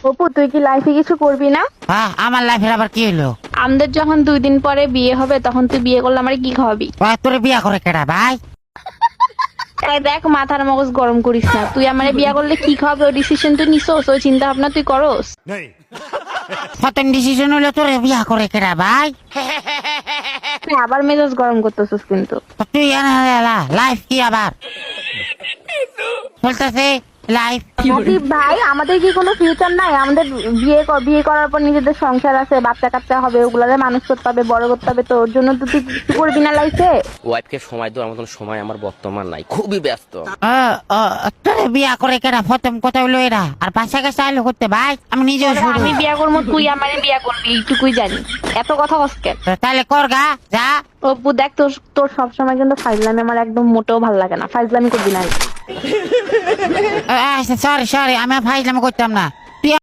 অপু তুই কি লাইফে কিছু করবি না? হ্যাঁ, আমার লাইফের আবার কি হলো? আমাদের যখন 2 দিন পরে বিয়ে হবে তখন তুই বিয়ে করলে আমার কি খাওয়াবি? তোর বিয়া করে কেডা ভাই? এই দেখ মাথার মগজ গরম করিস না, তুই আমারে বিয়ে করলে কি খাওয়াবে ওই ডিসিশন তুই নিছস, ওই চিন্তা ভাবনা তুই করস? প্রথম ডিসিশন হলো তোর বিয়া করে কেডা ভাই? তুই আবার মেজাজ গরম করতেছিস কিন্তু। তো তুই লাইফ কি আবার চলতেছে লাইফ? হাবিব ভাই আমাদের কি কোনো ফিউচার নাই? আমাদের বিয়ে করার পর নিজেদের সংসার আছে, বাচ্চা কাচ্চা হবে, ওগুলারে মানুষ করতে হবে, বড় করতে হবে, তো ওর জন্য তো তুই কিছু করবি না লাইফে? ওয়াইফকে সময় দেওয়ার মতন সময় আমার বর্তমান নাই, খুবই ব্যস্ত। তোর বিয়া করে কেডা? প্রথম কথা হলো এরা, আর বাসা কাছে আলো করতে ভাই আমি নিজেও শুরু। আমি বিয়ে করবো, তুই আমারে বিয়ে করবি, এইটুকুই জানি। এত কথা কসকে? তাহলে কর গা যা। অপু দেখ তোর তোর সবসময় কিন্তু ফাইজলামি আমার একদম মোটেও ভালো লাগে না, ফাইজলামি করবি না। সরি সরি, আমি ফাইজলামি করতাম না।